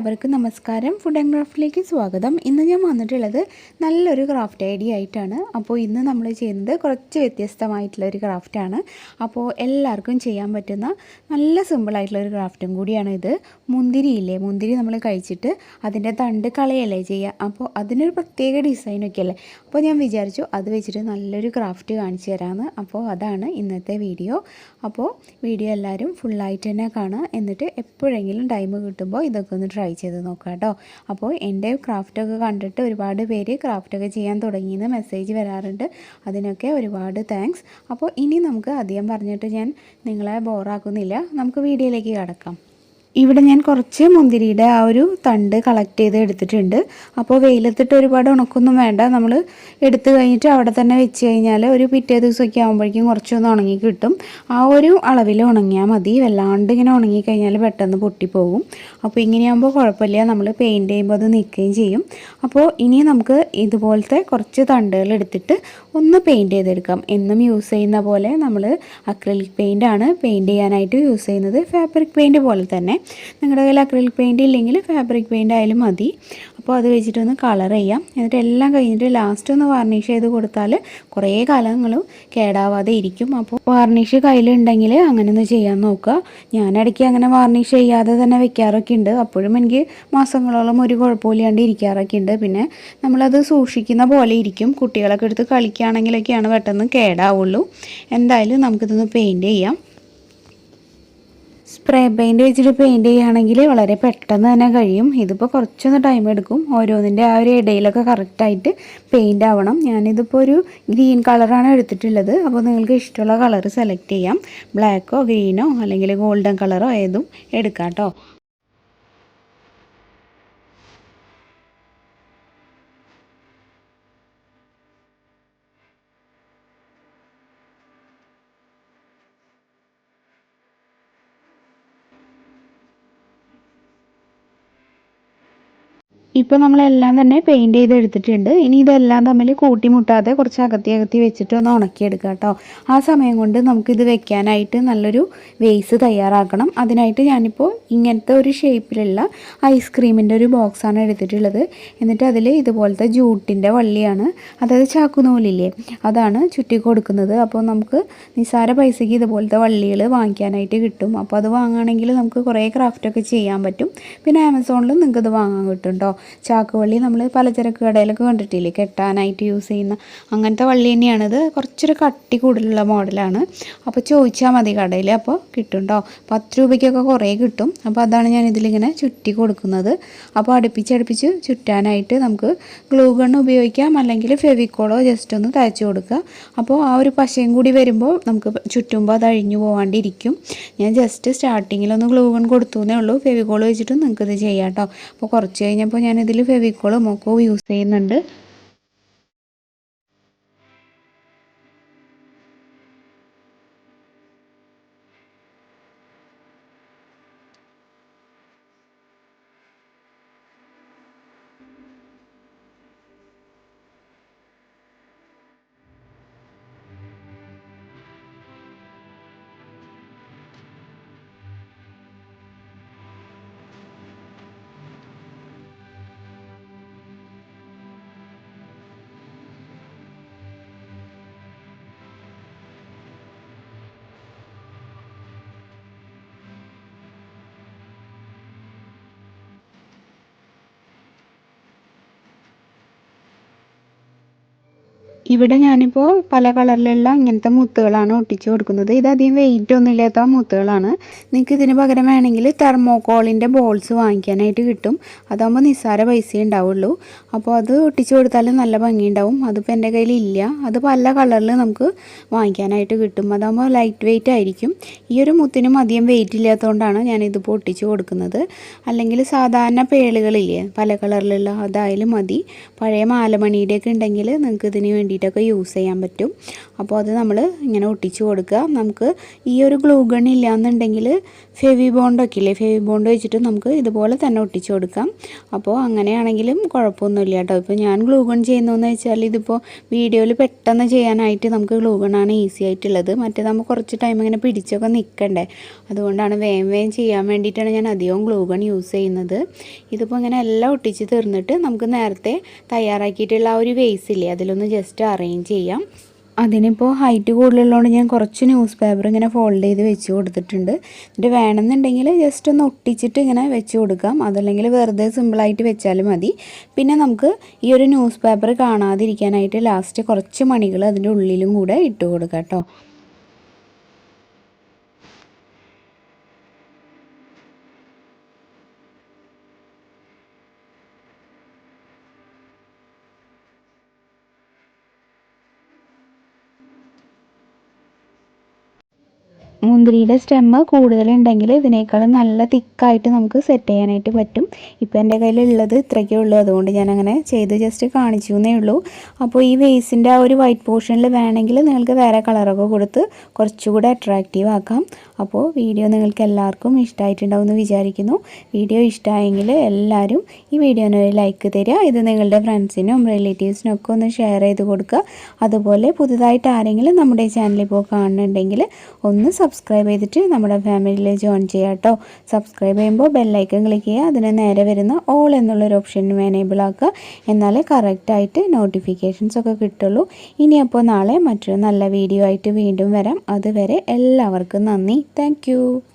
എല്ലാവർക്കും നമസ്കാരം. Food and ക്രാഫ്റ്റിലേക്ക് സ്വാഗതം. ഇന്ന് ഞാൻ വന്നിട്ടുള്ളത് നല്ലൊരു ക്രാഫ്റ്റ് ഐഡിയ ആയിട്ടാണ്. അപ്പോൾ ഇന്ന് നമ്മൾ ചെയ്യുന്നത് കുറച്ച് വ്യത്യസ്തമായിട്ടുള്ള ഒരു ക്രാഫ്റ്റാണ്. അപ്പോൾ എല്ലാവർക്കും ചെയ്യാൻ പറ്റുന്ന നല്ല സിമ്പിളായിട്ടുള്ള ഒരു ക്രാഫ്റ്റും കൂടിയാണ് ഇത്. മുന്തിരിയില്ലേ, മുന്തിരി നമ്മൾ കഴിച്ചിട്ട് അതിൻ്റെ തണ്ട് കളയല്ലേ ചെയ്യുക. അപ്പോൾ അതിനൊരു പ്രത്യേക ഡിസൈനൊക്കെ അല്ലേ. അപ്പോൾ ഞാൻ വിചാരിച്ചു അത് വെച്ചിട്ട് നല്ലൊരു ക്രാഫ്റ്റ് കാണിച്ചു തരാമെന്ന്. അപ്പോൾ അതാണ് ഇന്നത്തെ വീഡിയോ. അപ്പോൾ വീഡിയോ എല്ലാവരും ഫുള്ളായിട്ട് തന്നെ കാണുക. എന്നിട്ട് എപ്പോഴെങ്കിലും ടൈം കിട്ടുമ്പോൾ ഇതൊക്കെ ഒന്ന് ട്രൈ ചെയ്ത് നോക്കാം കേട്ടോ. അപ്പോൾ എൻ്റെ ക്രാഫ്റ്റൊക്കെ കണ്ടിട്ട് ഒരുപാട് പേര് ക്രാഫ്റ്റൊക്കെ ചെയ്യാൻ തുടങ്ങിയെന്ന് മെസ്സേജ് വരാറുണ്ട്. അതിനൊക്കെ ഒരുപാട് താങ്ക്സ്. അപ്പോൾ ഇനി നമുക്ക് അധികം പറഞ്ഞിട്ട് ഞാൻ നിങ്ങളെ ബോറാക്കുന്നില്ല, നമുക്ക് വീഡിയോയിലേക്ക് കടക്കാം. ഇവിടെ ഞാൻ കുറച്ച് മുന്തിരിയുടെ ആ ഒരു തണ്ട് കളക്ട് ചെയ്ത് എടുത്തിട്ടുണ്ട്. അപ്പോൾ വെയിലത്തിട്ട് ഒരുപാട് ഉണക്കൊന്നും വേണ്ട. നമ്മൾ എടുത്തു കഴിഞ്ഞിട്ട് അവിടെ തന്നെ വെച്ച് കഴിഞ്ഞാൽ ഒരു പിറ്റേ ദിവസമൊക്കെ ആകുമ്പോഴേക്കും കുറച്ചൊന്ന് ഉണങ്ങി കിട്ടും. ആ ഒരു അളവിൽ ഉണങ്ങിയാൽ മതി. വല്ലാണ്ട് ഇങ്ങനെ ഉണങ്ങിക്കഴിഞ്ഞാൽ പെട്ടെന്ന് പൊട്ടിപ്പോകും. അപ്പോൾ ഇങ്ങനെയാകുമ്പോൾ കുഴപ്പമില്ല, നമ്മൾ പെയിൻറ്റ് ചെയ്യുമ്പോൾ അത് നിൽക്കുകയും ചെയ്യും. അപ്പോൾ ഇനി നമുക്ക് ഇതുപോലത്തെ കുറച്ച് തണ്ടുകൾ എടുത്തിട്ട് ഒന്ന് പെയിൻറ്റ് ചെയ്തെടുക്കാം. എന്നും യൂസ് ചെയ്യുന്ന പോലെ നമ്മൾ അക്രിലിക് പെയിൻ്റാണ് പെയിൻറ്റ് ചെയ്യാനായിട്ട് യൂസ് ചെയ്യുന്നത്. ഫാബ്രിക് പെയിൻറ്റ് പോലെ തന്നെ. നിങ്ങളുടെ കയ്യിൽ അക്രിലിക് പെയിൻറ്റ് ഇല്ലെങ്കിൽ ഫാബ്രിക് പെയിൻ്റ് ആയാലും മതി. അപ്പോൾ അത് വെച്ചിട്ടൊന്ന് കളർ ചെയ്യാം. എന്നിട്ട് എല്ലാം കഴിഞ്ഞിട്ട് ലാസ്റ്റ് ഒന്ന് വാർണിഷ് ചെയ്ത് കൊടുത്താൽ കുറേ കാലങ്ങളും കേടാവാതെ ഇരിക്കും. അപ്പോൾ വാർണിഷ് കയ്യിലുണ്ടെങ്കിൽ അങ്ങനെ ഒന്ന് ചെയ്യാൻ നോക്കുക. ഞാനിടയ്ക്ക് അങ്ങനെ വാർണിഷ് ചെയ്യാതെ തന്നെ വെക്കാറൊക്കെ ഉണ്ട്. അപ്പോഴും എനിക്ക് മാസങ്ങളോളം ഒരു കുഴപ്പമില്ലാണ്ട് ഇരിക്കാറൊക്കെ ഉണ്ട്. പിന്നെ നമ്മളത് സൂക്ഷിക്കുന്ന പോലെ ഇരിക്കും. കുട്ടികളൊക്കെ എടുത്ത് കളിക്കുകയാണെങ്കിലൊക്കെയാണ് പെട്ടെന്ന് കേടാവുള്ളൂ. എന്തായാലും നമുക്കിതൊന്ന് പെയിൻറ്റ് ചെയ്യാം. സ്പ്രേ പെയിൻറ്റ് വെച്ചിട്ട് പെയിൻറ്റ് ചെയ്യുകയാണെങ്കിൽ വളരെ പെട്ടെന്ന് തന്നെ കഴിയും. ഇതിപ്പോൾ കുറച്ചൊന്ന് ടൈം എടുക്കും. ഓരോന്നിൻ്റെ ആ ഒരു ഇടയിലൊക്കെ കറക്റ്റായിട്ട് പെയിൻ്റ് ആവണം. ഞാനിതിപ്പോൾ ഒരു ഗ്രീൻ കളറാണ് എടുത്തിട്ടുള്ളത്. അപ്പോൾ നിങ്ങൾക്ക് ഇഷ്ടമുള്ള കളർ സെലക്ട് ചെയ്യാം. ബ്ലാക്കോ ഗ്രീനോ അല്ലെങ്കിൽ ഗോൾഡൻ കളറോ ഏതും എടുക്കാം കേട്ടോ. ഇപ്പോൾ നമ്മളെല്ലാം തന്നെ പെയിൻറ്റ് ചെയ്ത് എടുത്തിട്ടുണ്ട്. ഇനി ഇതെല്ലാം തമ്മിൽ കൂട്ടിമുട്ടാതെ കുറച്ച് അകത്തി വെച്ചിട്ട് ഒന്ന് ഉണക്കിയെടുക്കുക കേട്ടോ. ആ സമയം കൊണ്ട് നമുക്കിത് വെക്കാനായിട്ട് നല്ലൊരു വേസ് തയ്യാറാക്കണം. അതിനായിട്ട് ഞാനിപ്പോൾ ഇങ്ങനത്തെ ഒരു ഷേപ്പിലുള്ള ഐസ്ക്രീമിൻ്റെ ഒരു ബോക്സാണ് എടുത്തിട്ടുള്ളത്. എന്നിട്ട് അതിൽ ഇതുപോലത്തെ ജൂട്ടിൻ്റെ വള്ളിയാണ്, അതായത് ചാക്കുനൂലില്ലേ, അതാണ് ചുറ്റി കൊടുക്കുന്നത്. അപ്പോൾ നമുക്ക് നിസ്സാര പൈസയ്ക്ക് ഇതുപോലത്തെ വള്ളികൾ വാങ്ങിക്കാനായിട്ട് കിട്ടും. അപ്പോൾ അത് വാങ്ങുകയാണെങ്കിൽ നമുക്ക് കുറേ ക്രാഫ്റ്റൊക്കെ ചെയ്യാൻ പറ്റും. പിന്നെ ആമസോണിലും നിങ്ങൾക്ക് ഇത് വാങ്ങാൻ കിട്ടും കേട്ടോ. ചാക്കുവള്ളി നമ്മൾ പലചരക്ക് കടയിലൊക്കെ കണ്ടിട്ടില്ലേ, കെട്ടാനായിട്ട് യൂസ് ചെയ്യുന്ന അങ്ങനത്തെ വള്ളി തന്നെയാണിത്. കുറച്ചൊരു കട്ടി കൂടുതലുള്ള മോഡലാണ്. അപ്പോൾ ചോദിച്ചാൽ മതി കടയിൽ, അപ്പോൾ കിട്ടും കേട്ടോ. 10 രൂപയ്ക്കൊക്കെ കുറേ കിട്ടും. അപ്പോൾ അതാണ് ഞാൻ ഇതിലിങ്ങനെ ചുറ്റി കൊടുക്കുന്നത്. അപ്പോൾ അടുപ്പിച്ച് ചുറ്റാനായിട്ട് നമുക്ക് ഗ്ലൂ ഗൺ ഉപയോഗിക്കാം, അല്ലെങ്കിൽ ഫെവിക്കോളോ ജസ്റ്റ് ഒന്ന് തയ്ച്ച് കൊടുക്കുക. അപ്പോൾ ആ ഒരു പശയും കൂടി വരുമ്പോൾ നമുക്ക് ചുറ്റുമ്പോൾ അത് അഴിഞ്ഞു പോകാണ്ടിരിക്കും. ഞാൻ ജസ്റ്റ് സ്റ്റാർട്ടിങ്ങിലൊന്ന് ഗ്ലൂ ഗൺ കൊടുത്തേ ഉള്ളൂ. ഫെവിക്കോൾ വെച്ചിട്ട് നിങ്ങൾക്കിത് ചെയ്യാം കേട്ടോ. അപ്പോൾ കുറച്ച് കഴിഞ്ഞപ്പോൾ ഞാനിതിൽ ഫെവിക്കോളും ഒക്കെ യൂസ് ചെയ്യുന്നുണ്ട്. ഇവിടെ ഞാനിപ്പോൾ പല കളറിലുള്ള ഇങ്ങനത്തെ മുത്തുകളാണ് ഒട്ടിച്ച് കൊടുക്കുന്നത്. ഇതധികം വെയിറ്റ് ഒന്നും ഇല്ലാത്ത മുത്തുകളാണ്. നിങ്ങൾക്ക് ഇതിന് പകരം വേണമെങ്കിൽ തെർമോക്കോളിൻ്റെ ബോൾസ് വാങ്ങിക്കാനായിട്ട് കിട്ടും. അതാകുമ്പോൾ നിസ്സാര പൈസ ഉണ്ടാവുള്ളൂ. അപ്പോൾ അത് ഒട്ടിച്ച് കൊടുത്താലും നല്ല ഭംഗിയുണ്ടാവും. അതിപ്പോൾ എൻ്റെ കയ്യിൽ ഇല്ല. അത് പല കളറിൽ നമുക്ക് വാങ്ങിക്കാനായിട്ട് കിട്ടും. അതാകുമ്പോൾ ലൈറ്റ് വെയിറ്റ് ആയിരിക്കും. ഈ ഒരു മുത്തിനും അധികം വെയിറ്റ് ഇല്ലാത്തതുകൊണ്ടാണ് ഞാനിതിപ്പോൾ ഒട്ടിച്ച് കൊടുക്കുന്നത്. അല്ലെങ്കിൽ സാധാരണ പേളുകളില്ലേ പല കളറിലുള്ള, അതായാലും മതി. പഴയ മാലമണിയുടെയൊക്കെ ഉണ്ടെങ്കിൽ നിങ്ങൾക്ക് ഇതിന് വേണ്ടിയിട്ട് വേണ്ടിയിട്ടൊക്കെ യൂസ് ചെയ്യാൻ പറ്റും. അപ്പോൾ അത് നമ്മൾ ഇങ്ങനെ ഒട്ടിച്ച് കൊടുക്കുക. നമുക്ക് ഈ ഒരു ഗ്ലൂ ഗൺ ഇല്ലയെന്നുണ്ടെങ്കിൽ ഫെവി ബോണ്ടൊക്കെ ഇല്ലേ, ഫെവി ബോണ്ട് വെച്ചിട്ട് നമുക്ക് ഇതുപോലെ തന്നെ ഒട്ടിച്ച് കൊടുക്കാം. അപ്പോൾ അങ്ങനെയാണെങ്കിലും കുഴപ്പമൊന്നുമില്ല കേട്ടോ. ഇപ്പോൾ ഞാൻ ഗ്ലൂ ഗൺ ചെയ്യുന്നതെന്ന് വെച്ചാൽ ഇതിപ്പോൾ വീഡിയോയിൽ പെട്ടെന്ന് ചെയ്യാനായിട്ട് നമുക്ക് ഗ്ലൂ ഗണ്ണാണ് ഈസി ആയിട്ടുള്ളത്. മറ്റേ നമുക്ക് കുറച്ച് ടൈം ഇങ്ങനെ പിടിച്ചൊക്കെ നിൽക്കണ്ടേ, അതുകൊണ്ടാണ് വേഗം ചെയ്യാൻ വേണ്ടിയിട്ടാണ് ഞാൻ അധികവും ഗ്ലൂ ഗൺ യൂസ് ചെയ്യുന്നത്. ഇതിപ്പോൾ ഇങ്ങനെ എല്ലാം ഒട്ടിച്ച് തീർന്നിട്ട് നമുക്ക് നേരത്തെ തയ്യാറാക്കിയിട്ടുള്ള ആ ഒരു വേസില്ലേ അതിലൊന്ന് ജസ്റ്റ് അറേഞ്ച് ചെയ്യാം. അതിനിപ്പോൾ ഹൈറ്റ് കൂടുതലുള്ളതുകൊണ്ട് ഞാൻ കുറച്ച് ന്യൂസ് പേപ്പർ ഇങ്ങനെ ഫോൾഡ് ചെയ്ത് വെച്ച് കൊടുത്തിട്ടുണ്ട്. എന്നിട്ട് വേണമെന്നുണ്ടെങ്കിൽ ജസ്റ്റ് ഒന്ന് ഒട്ടിച്ചിട്ട് ഇങ്ങനെ വെച്ച് കൊടുക്കാം, അതല്ലെങ്കിൽ വെറുതെ സിമ്പിളായിട്ട് വെച്ചാലും മതി. പിന്നെ നമുക്ക് ഈ ഒരു ന്യൂസ് പേപ്പർ കാണാതിരിക്കാനായിട്ട് ലാസ്റ്റ് കുറച്ച് മണികൾ അതിൻ്റെ ഉള്ളിലും കൂടെ ഇട്ട് കൊടുക്കാം കേട്ടോ. മുന്തിരിയുടെ സ്റ്റെമ്മ് കൂടുതലുണ്ടെങ്കിൽ ഇതിനേക്കാളും നല്ല തിക്കായിട്ട് നമുക്ക് സെറ്റ് ചെയ്യാനായിട്ട് പറ്റും. ഇപ്പോൾ എൻ്റെ കയ്യിലുള്ളത് ഇത്രയ്ക്കേ ഉള്ളൂ, അതുകൊണ്ട് ഞാനങ്ങനെ ചെയ്ത് ജസ്റ്റ് കാണിച്ചു എന്നേ ഉള്ളൂ. അപ്പോൾ ഈ വേസിൻ്റെ ആ ഒരു വൈറ്റ് പോർഷനിൽ വേണമെങ്കിൽ നിങ്ങൾക്ക് വേറെ കളറൊക്കെ കൊടുത്ത് കുറച്ചുകൂടെ അട്രാക്റ്റീവ് ആക്കാം. അപ്പോൾ വീഡിയോ നിങ്ങൾക്ക് എല്ലാവർക്കും ഇഷ്ടമായിട്ടുണ്ടാവുമെന്ന് വിചാരിക്കുന്നു. വീഡിയോ ഇഷ്ടമായെങ്കിൽ എല്ലാവരും ഈ വീഡിയോന് ഒരു ലൈക്ക് തരിക. ഇത് നിങ്ങളുടെ ഫ്രണ്ട്സിനും റിലേറ്റീവ്സിനും ഒക്കെ ഒന്ന് ഷെയർ ചെയ്ത് കൊടുക്കുക. അതുപോലെ പുതുതായിട്ട് ആരെങ്കിലും നമ്മുടെ ചാനൽ ഇപ്പോൾ കാണുന്നുണ്ടെങ്കിൽ ഒന്ന് സബ്സ്ക്രൈബ് ചെയ്തിട്ട് നമ്മുടെ ഫാമിലിയിൽ ജോയിൻ ചെയ്യുക കേട്ടോ. സബ്സ്ക്രൈബ് ചെയ്യുമ്പോൾ ബെല്ലൈക്കൺ ക്ലിക്ക് ചെയ്യുക. അതിന് നേരെ വരുന്ന ഓൾ എന്നുള്ളൊരു ഓപ്ഷനും എനേബിൾ ആക്കുക. എന്നാലേ കറക്റ്റായിട്ട് നോട്ടിഫിക്കേഷൻസ് ഒക്കെ കിട്ടുള്ളൂ. ഇനി അപ്പോൾ നാളെ മറ്റൊരു നല്ല വീഡിയോ ആയിട്ട് വീണ്ടും വരാം. അതുവരെ എല്ലാവർക്കും നന്ദി. താങ്ക്